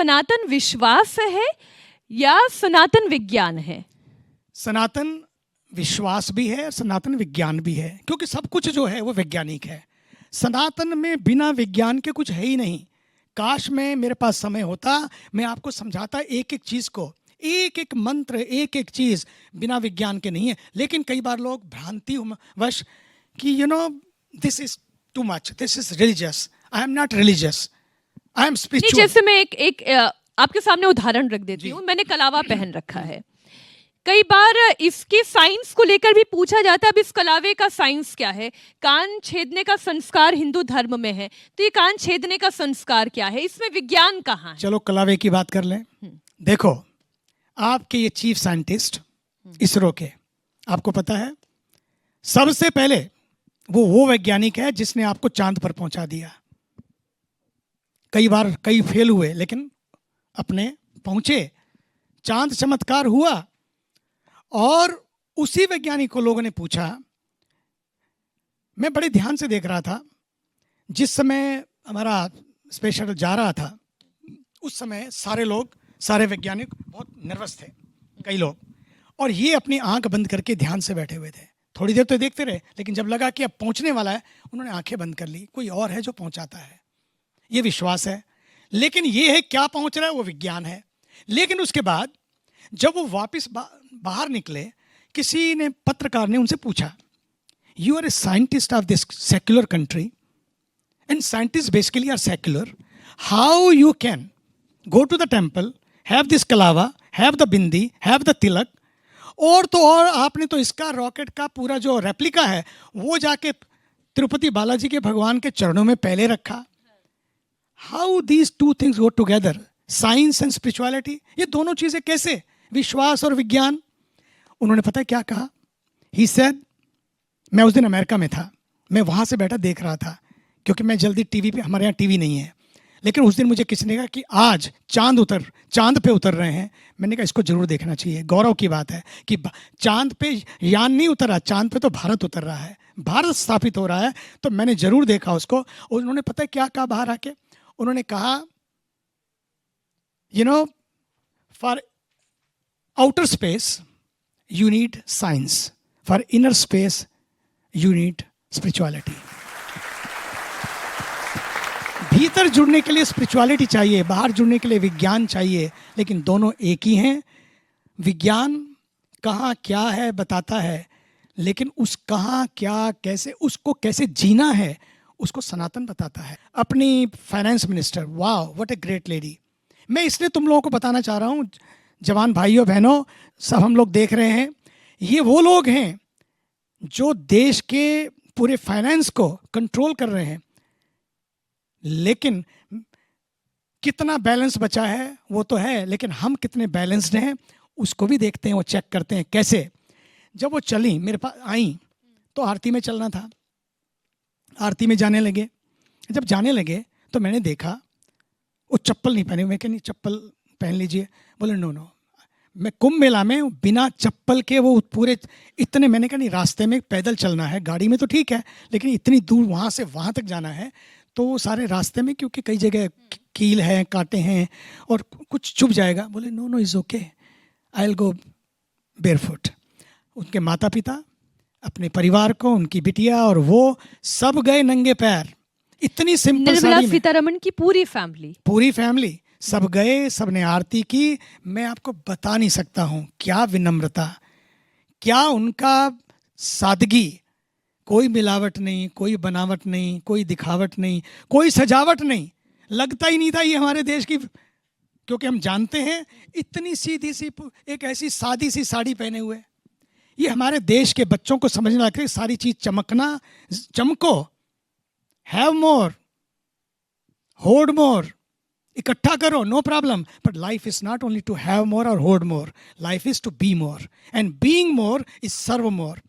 सनातन विश्वास है या सनातन विज्ञान है? सनातन विश्वास भी है, सनातन विज्ञान भी है, क्योंकि सब कुछ जो है वो वैज्ञानिक है। सनातन में बिना विज्ञान के कुछ है ही नहीं। काश में मेरे पास समय होता, मैं आपको समझाता एक एक चीज़ को, एक एक मंत्र, एक एक चीज़ बिना विज्ञान के नहीं है। लेकिन कई बार लोग भ्रांति वश कि this is too much, this is religious. I am not religious, I am spiritual. जैसे मैं एक आपके सामने उदाहरण रख देती हूँ। मैंने कलावा पहन रखा है। कई बार इसके साइंस को लेकर भी पूछा जाता है, अब इस कलावे का साइंस क्या है? कान छेदने का संस्कार हिंदू धर्म में है, तो ये कान छेदने का संस्कार क्या है? इसमें विज्ञान कहाँ है? चलो कलावे की बात कर लें। देखो, आपके ये चीफ साइंटिस्ट इसरो के, आपको पता है सबसे पहले वो वैज्ञानिक है जिसने आपको चांद पर पहुंचा दिया। कई बार कई फेल हुए, लेकिन अपने पहुंचे, चांद चमत्कार हुआ। और उसी वैज्ञानिक को लोगों ने पूछा, मैं बड़े ध्यान से देख रहा था जिस समय हमारा स्पेस शटल जा रहा था, उस समय सारे लोग, सारे वैज्ञानिक बहुत नर्वस थे, कई लोग, और ये अपनी आंख बंद करके ध्यान से बैठे हुए थे। थोड़ी देर तो देखते रहे, लेकिन जब लगा कि अब पहुंचने वाला है, उन्होंने आंखें बंद कर ली। कोई और है जो पहुंचाता है, ये विश्वास है। लेकिन ये है क्या पहुंच रहा है, वो विज्ञान है। लेकिन उसके बाद जब वो वापस बाहर निकले, किसी ने, पत्रकार ने उनसे पूछा, you are a scientist of this secular country and scientist basically are secular, how you can go to the temple, have this kalava, have the bindi, have the tilak, और तो और आपने तो इसका रॉकेट का पूरा जो रेप्लिका है वो जाके तिरुपति बालाजी के भगवान के चरणों में पहले रखा। How these two things go together, science and spirituality, ये दोनों चीजें कैसे, विश्वास और विज्ञान? उन्होंने पता है क्या कहा? ही सेड, मैं उस दिन अमेरिका में था, मैं वहां से बैठा देख रहा था, क्योंकि मैं जल्दी टीवी पे, हमारे यहाँ टीवी नहीं है, लेकिन उस दिन मुझे किसी ने कहा कि आज चांद पे उतर रहे हैं। मैंने कहा इसको जरूर देखना चाहिए। गौरव की बात है कि चांद पे यान नहीं उतर रहा, चांद पे तो भारत उतर रहा है, भारत स्थापित हो रहा है। तो मैंने जरूर देखा उसको। और उन्होंने पता है क्या कहा बाहर आके? उन्होंने कहा, for outer space you need science, for inner space you need spirituality. भीतर जुड़ने के लिए स्पिरिचुअलिटी चाहिए, बाहर जुड़ने के लिए विज्ञान चाहिए, लेकिन दोनों एक ही हैं। विज्ञान कहाँ क्या है बताता है, लेकिन उस कहाँ क्या कैसे, उसको कैसे जीना है, उसको सनातन बताता है। अपनी फाइनेंस मिनिस्टर, वाह व्हाट ए ग्रेट लेडी। मैं इसलिए तुम लोगों को बताना चाह रहा हूँ, जवान भाइयों बहनों, सब हम लोग देख रहे हैं, ये वो लोग हैं जो देश के पूरे फाइनेंस को कंट्रोल कर रहे हैं। लेकिन कितना बैलेंस बचा है वो तो है, लेकिन हम कितने बैलेंस्ड हैं उसको भी देखते हैं, वो चेक करते हैं। कैसे? जब वो चली, मेरे पास आई, तो आरती में चलना था, आरती में जाने लगे। जब जाने लगे तो मैंने देखा वो चप्पल नहीं पहने। मैं कहा नहीं चप्पल पहन लीजिए। बोले नो नो, मैं कुंभ मेला में बिना चप्पल के वो पूरे इतने, मैंने कहा नहीं, रास्ते में पैदल चलना है, गाड़ी में तो ठीक है, लेकिन इतनी दूर वहाँ से वहाँ तक जाना है, तो वो सारे रास्ते में, क्योंकि कई जगह कील है, कांटे हैं और कुछ चुभ जाएगा। बोले no no is okay, I will go barefoot. उनके माता पिता, अपने परिवार को, उनकी बिटिया और वो सब गए नंगे पैर, इतनी सिंपल निर्मला सीतारमण की पूरी फैमिली सब गए, सब ने आरती की। मैं आपको बता नहीं सकता हूँ क्या विनम्रता, क्या उनका सादगी, कोई मिलावट नहीं, कोई बनावट नहीं, कोई दिखावट नहीं, कोई सजावट नहीं। लगता ही नहीं था ये हमारे देश की, क्योंकि हम जानते हैं इतनी सीधी सी एक ऐसी सादी सी साड़ी पहने हुए, ये हमारे देश के बच्चों को समझना कि सारी चीज चमकना, चमको, हैव मोर, होर्ड मोर, इकट्ठा करो, no problem, but life is not only to have more और hoard more, life is to be more, and being more is serve more.